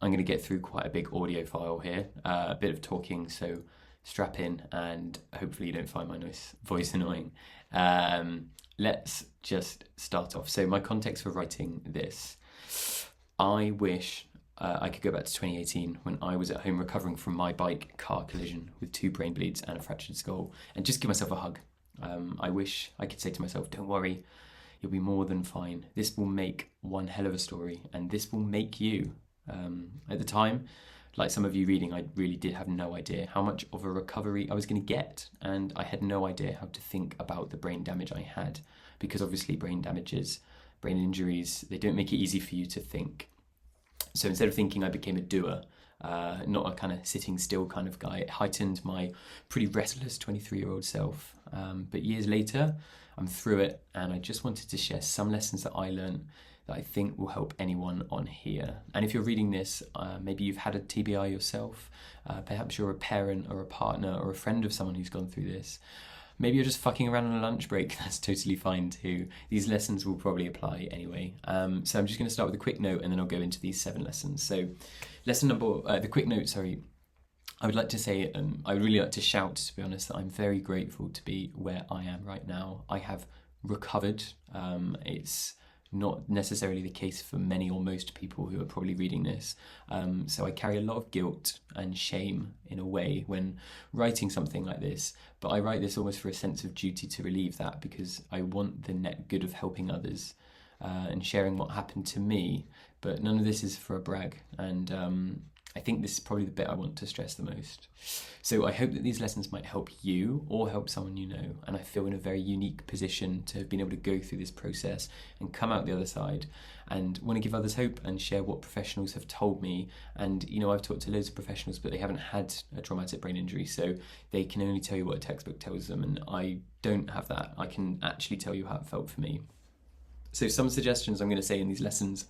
I'm going to get through quite a big audio file here, a bit of talking, so strap in and hopefully you don't find my voice annoying. Let's just start off. So my context for writing this, I wish I could go back to 2018 when I was at home recovering from my bike car collision with 2 brain bleeds and a fractured skull, and just give myself a hug. I wish I could say to myself, don't worry, you'll be more than fine. This will make one hell of a story, and this will make you. At the time, like some of you reading, I really did have no idea how much of a recovery I was going to get, and I had no idea how to think about the brain damage I had, because obviously brain injuries, they don't make it easy for you to think. So instead of thinking, I became a doer, not a kind of sitting still kind of guy. It heightened my pretty restless 23-year-old self. But years later, I'm through it, and I just wanted to share some lessons that I learned that I think will help anyone on here. And if you're reading this, maybe you've had a TBI yourself, perhaps you're a parent or a partner or a friend of someone who's gone through this. Maybe you're just fucking around on a lunch break, that's totally fine too. These lessons will probably apply anyway. So I'm just going to start with a quick note and then I'll go into these 7 lessons. So the quick note, sorry. I would like to say, I would really like to shout, to be honest, that I'm very grateful to be where I am right now. I have recovered. It's not necessarily the case for many or most people who are probably reading this. So I carry a lot of guilt and shame in a way when writing something like this, but I write this almost for a sense of duty to relieve that, because I want the net good of helping others and sharing what happened to me, but none of this is for a brag, and I think this is probably the bit I want to stress the most. So I hope that these lessons might help you or help someone you know, and I feel in a very unique position to have been able to go through this process and come out the other side, and want to give others hope and share what professionals have told me. And I've talked to loads of professionals, but they haven't had a traumatic brain injury, so they can only tell you what a textbook tells them, and I don't have that. I can actually tell you how it felt for me. So some suggestions I'm going to say in these lessons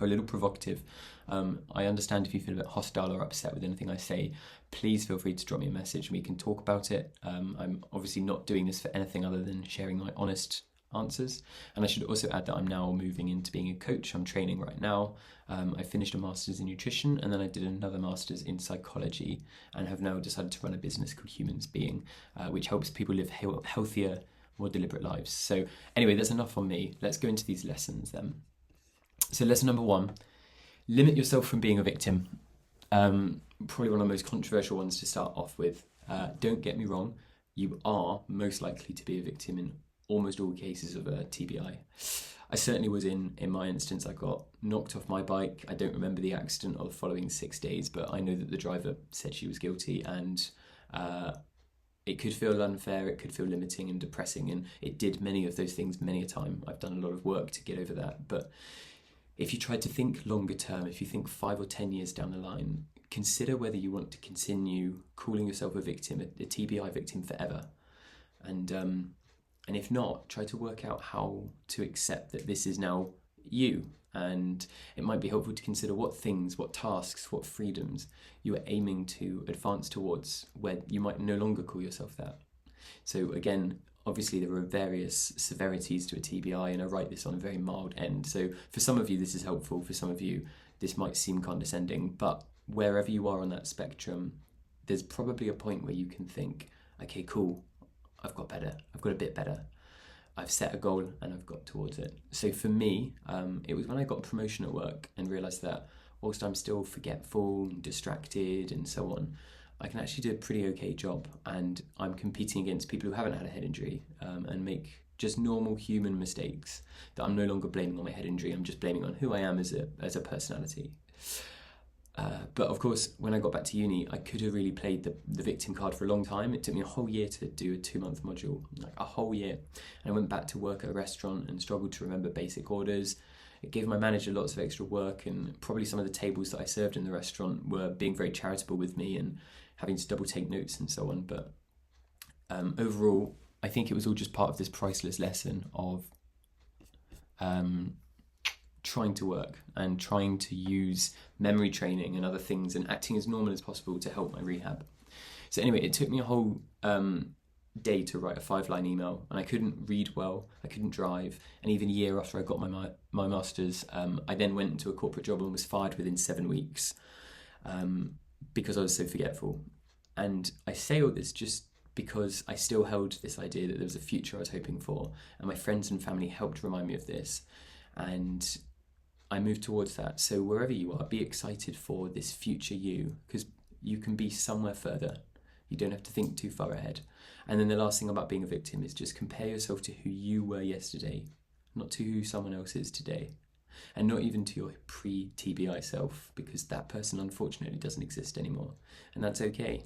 are a little provocative. I understand if you feel a bit hostile or upset with anything I say, please feel free to drop me a message and we can talk about it. I'm obviously not doing this for anything other than sharing my honest answers. And I should also add that I'm now moving into being a coach. I'm training right now. I finished a master's in nutrition, and then I did another master's in psychology, and have now decided to run a business called Humans Being, which helps people live healthier, more deliberate lives. So anyway, that's enough on me. Let's go into these lessons then. So lesson number 1, limit yourself from being a victim. Probably one of the most controversial ones to start off with. Don't get me wrong, you are most likely to be a victim in almost all cases of a TBI. I certainly was in my instance. I got knocked off my bike. I don't remember the accident or the following 6 days, but I know that the driver said she was guilty, and it could feel unfair, it could feel limiting and depressing, and it did many of those things many a time. I've done a lot of work to get over that, but if you try to think longer term, if you think 5 or 10 years down the line, consider whether you want to continue calling yourself a victim, a TBI victim forever. And if not, try to work out how to accept that this is now you. And it might be helpful to consider what things, what tasks, what freedoms you are aiming to advance towards, where you might no longer call yourself that. So again, obviously there are various severities to a TBI, and I write this on a very mild end. So for some of you this is helpful, for some of you this might seem condescending, but wherever you are on that spectrum, there's probably a point where you can think, okay, cool, I've got better, I've got a bit better. I've set a goal and I've got towards it. So for me, it was when I got a promotion at work and realised that whilst I'm still forgetful and distracted and so on, I can actually do a pretty okay job, and I'm competing against people who haven't had a head injury and make just normal human mistakes that I'm no longer blaming on my head injury. I'm just blaming on who I am as a personality. But of course, when I got back to uni, I could have really played the victim card for a long time. It took me a whole year to do a 2-month module, like a whole year. And I went back to work at a restaurant and struggled to remember basic orders. It gave my manager lots of extra work, and probably some of the tables that I served in the restaurant were being very charitable with me and having to double take notes and so on. But overall, I think it was all just part of this priceless lesson of trying to work and trying to use memory training and other things and acting as normal as possible to help my rehab. So anyway, it took me a whole day to write a 5-line email, and I couldn't read well, I couldn't drive, and even a year after I got my master's, I then went into a corporate job and was fired within 7 weeks because I was so forgetful. And I say all this just because I still held this idea that there was a future I was hoping for, and my friends and family helped remind me of this, and I moved towards that. So wherever you are, be excited for this future you, because you can be somewhere further. You don't have to think too far ahead. And then the last thing about being a victim is just compare yourself to who you were yesterday, not to who someone else is today. And not even to your pre-TBI self, because that person unfortunately doesn't exist anymore. And that's okay.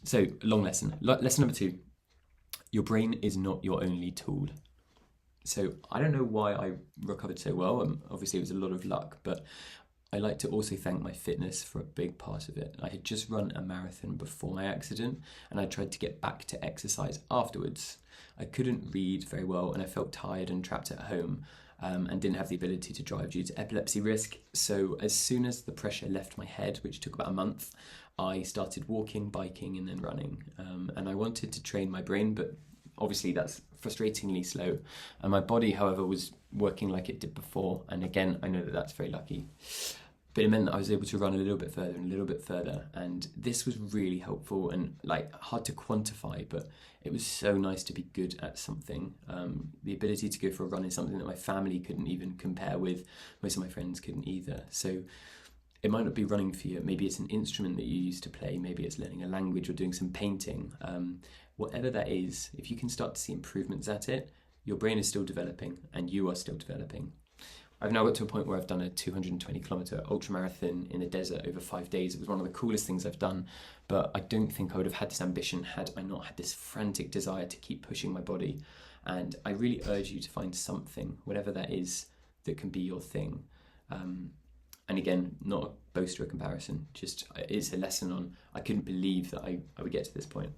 So, long lesson. Lesson number 2, your brain is not your only tool. So I don't know why I recovered so well. Obviously it was a lot of luck, but I like to also thank my fitness for a big part of it. I had just run a marathon before my accident, and I tried to get back to exercise afterwards. I couldn't read very well, and I felt tired and trapped at home, and didn't have the ability to drive due to epilepsy risk. So as soon as the pressure left my head, which took about a month, I started walking, biking, and then running. And I wanted to train my brain, but obviously that's frustratingly slow. And my body, however, was working like it did before. And again, I know that that's very lucky. But it meant that I was able to run a little bit further and a little bit further. And this was really helpful and like hard to quantify, but it was so nice to be good at something. The ability to go for a run is something that my family couldn't even compare with. Most of my friends couldn't either. So it might not be running for you. Maybe it's an instrument that you used to play. Maybe it's learning a language or doing some painting. Whatever that is, if you can start to see improvements at it, your brain is still developing and you are still developing. I've now got to a point where I've done a 220 kilometre ultramarathon in the desert over 5 days. It was one of the coolest things I've done, but I don't think I would have had this ambition had I not had this frantic desire to keep pushing my body. And I really urge you to find something, whatever that is, that can be your thing. And again, not a boast or a comparison, just it's a lesson on I couldn't believe that I would get to this point.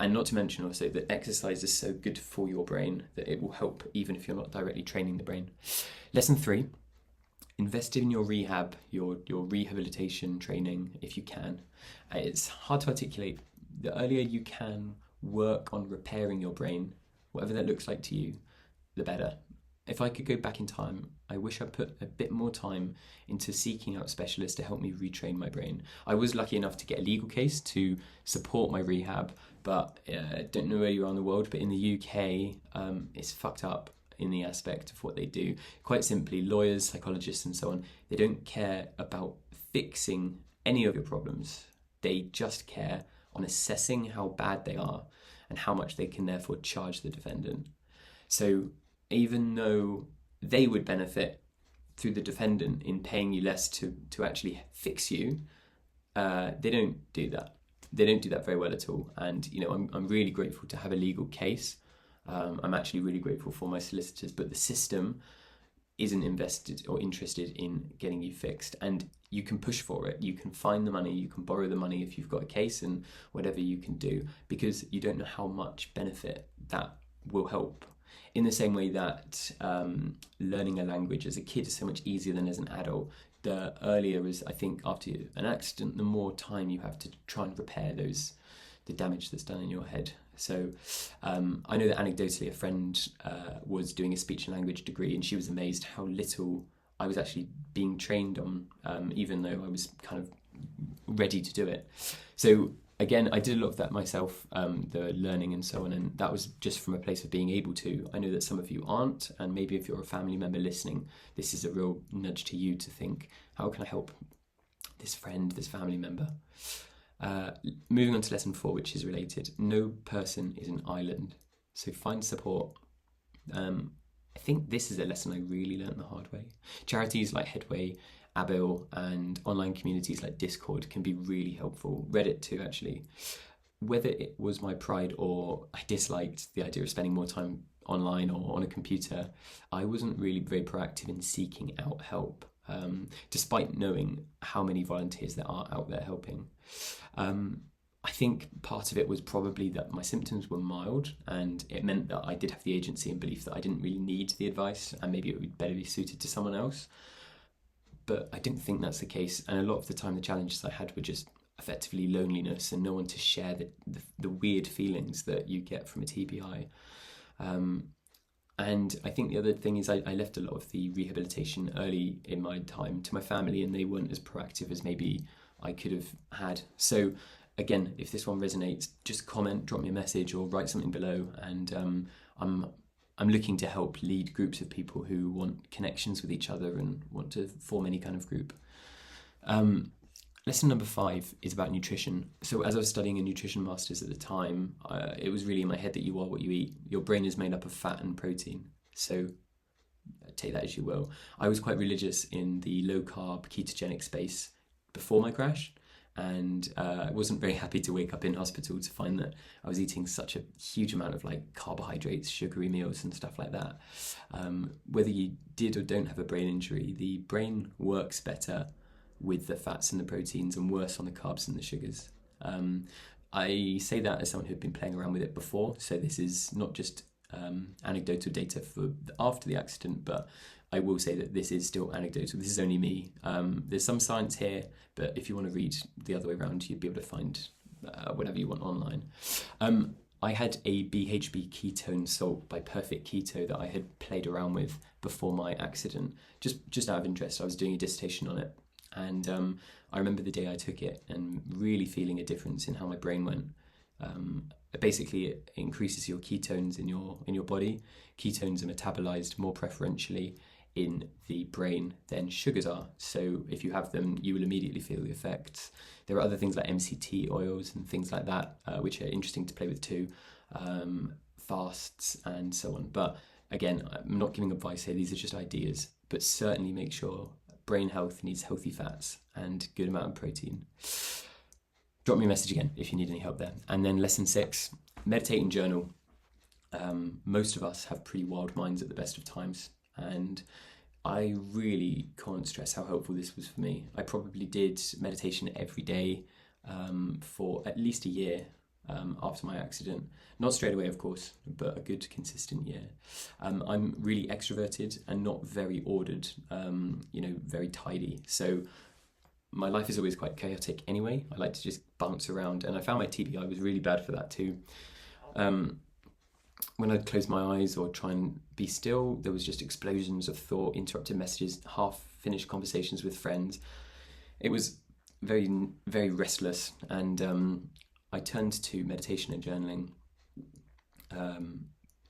And not to mention also that exercise is so good for your brain that it will help even if you're not directly training the brain. Lesson 3, invest in your rehab, your rehabilitation training if you can. It's hard to articulate. The earlier you can work on repairing your brain, whatever that looks like to you, the better. If I could go back in time, I wish I put a bit more time into seeking out specialists to help me retrain my brain. I was lucky enough to get a legal case to support my rehab, but I don't know where you are in the world, but in the UK, it's fucked up in the aspect of what they do. Quite simply, lawyers, psychologists and so on, they don't care about fixing any of your problems. They just care on assessing how bad they are and how much they can therefore charge the defendant. So even though they would benefit through the defendant in paying you less to actually fix you, they don't do that. They don't do that very well at all. And you know, I'm really grateful to have a legal case. I'm actually really grateful for my solicitors, but the system isn't invested or interested in getting you fixed. And you can push for it. You can find the money, you can borrow the money if you've got a case and whatever you can do, because you don't know how much benefit that will help. In the same way that learning a language as a kid is so much easier than as an adult, the earlier is, I think, after an accident, the more time you have to try and repair the damage that's done in your head. So I know that anecdotally a friend was doing a speech and language degree, and she was amazed how little I was actually being trained on, even though I was kind of ready to do it. So again, I did a lot of that myself, the learning and so on, and that was just from a place of being able to. I know that some of you aren't, and maybe if you're a family member listening, this is a real nudge to you to think, how can I help this friend, this family member? Moving on to lesson 4, which is related. No person is an island, so find support. I think this is a lesson I really learned the hard way. Charities like Headway, Abil, and online communities like Discord can be really helpful. Reddit too, actually. Whether it was my pride or I disliked the idea of spending more time online or on a computer, I wasn't really very proactive in seeking out help, despite knowing how many volunteers there are out there helping. I think part of it was probably that my symptoms were mild, and it meant that I did have the agency and belief that I didn't really need the advice and maybe it would better be suited to someone else. But I didn't think that's the case, and a lot of the time the challenges I had were just effectively loneliness and no one to share the weird feelings that you get from a TBI. And I think the other thing is I left a lot of the rehabilitation early in my time to my family, and they weren't as proactive as maybe I could have had. So again, if this one resonates, just comment, drop me a message, or write something below. And I'm looking to help lead groups of people who want connections with each other and want to form any kind of group. Lesson number 5 is about nutrition. So as I was studying a nutrition master's at the time, it was really in my head that you are what you eat. Your brain is made up of fat and protein. So take that as you will. I was quite religious in the low carb ketogenic space before my crash, and I wasn't very happy to wake up in hospital to find that I was eating such a huge amount of like carbohydrates, sugary meals and stuff like that. Whether you did or don't have a brain injury, the brain works better with the fats and the proteins and worse on the carbs and the sugars. I say that as someone who had been playing around with it before, so this is not just anecdotal data for after the accident, but I will say that this is still anecdotal. This is only me. There's some science here, but if you want to read the other way around, you'd be able to find whatever you want online. I had a BHB ketone salt by Perfect Keto that I had played around with before my accident, just out of interest. I was doing a dissertation on it. And I remember the day I took it and really feeling a difference in how my brain went. Basically, it increases your ketones in your body. Ketones are metabolized more preferentially in the brain than sugars are. So if you have them, you will immediately feel the effects. There are other things like MCT oils and things like that, which are interesting to play with too, fasts and so on. But again, I'm not giving advice here. These are just ideas. But certainly make sure brain health needs healthy fats and good amount of protein. Drop me a message again if you need any help there. And then lesson 6, meditate and journal. Most of us have pretty wild minds at the best of times, and I really can't stress how helpful this was for me. I probably did meditation every day for at least a year after my accident. Not straight away, of course, but a good consistent year. I'm really extroverted and not very ordered, very tidy. So my life is always quite chaotic anyway. I like to just bounce around, and I found my TBI was really bad for that too. When I'd close my eyes or try and be still, there was just explosions of thought, interrupted messages, half-finished conversations with friends. It was very, very restless, and I turned to meditation and journaling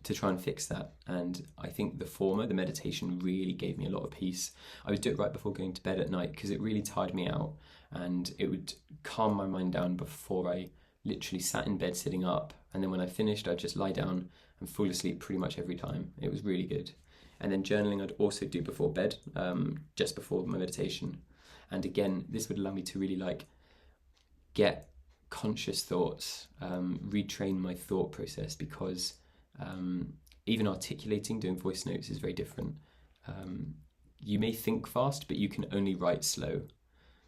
to try and fix that. And I think the former, the meditation, really gave me a lot of peace. I would do it right before going to bed at night because it really tired me out, and it would calm my mind down before I literally sat in bed sitting up. And then when I finished, I'd just lie down and fall asleep pretty much every time. It was really good. And then journaling I'd also do before bed, just before my meditation. And again, this would allow me to really get conscious thoughts, retrain my thought process, because even articulating, doing voice notes is very different. You may think fast, but you can only write slow.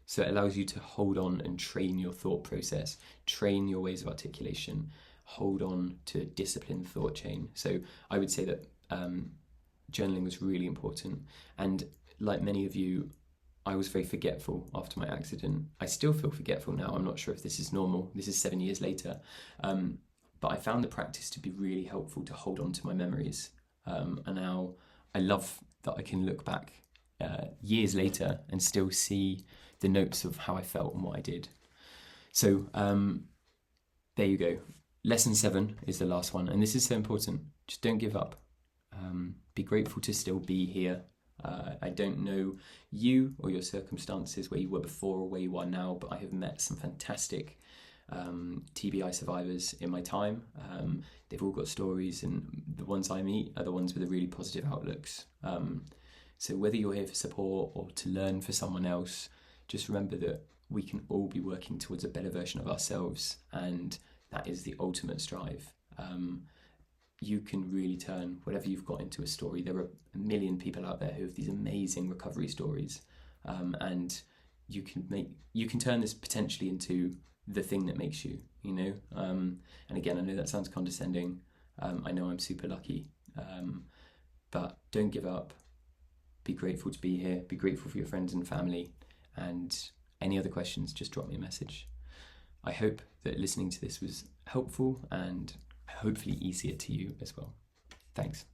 So it allows you to hold on and train your thought process, train your ways of articulation, hold on to a disciplined thought chain. So I would say that journaling was really important. And like many of you, I was very forgetful after my accident. I still feel forgetful now. I'm not sure if this is normal. This is 7 years later. But I found the practice to be really helpful to hold on to my memories. And now I love that I can look back years later and still see the notes of how I felt and what I did. So there you go. Lesson 7 is the last one. And this is so important. Just don't give up. Be grateful to still be here. I don't know you or your circumstances, where you were before or where you are now, but I have met some fantastic TBI survivors in my time. They've all got stories, and the ones I meet are the ones with the really positive outlooks. So whether you're here for support or to learn for someone else, just remember that we can all be working towards a better version of ourselves, and that is the ultimate strive. You can really turn whatever you've got into a story. There are a million people out there who have these amazing recovery stories, and you can turn this potentially into the thing that makes you, and again, I know that sounds condescending. I know I'm super lucky, but don't give up. Be grateful to be here. Be grateful for your friends and family, and any other questions, just drop me a message. I hope that listening to this was helpful and hopefully easier to you as well. Thanks.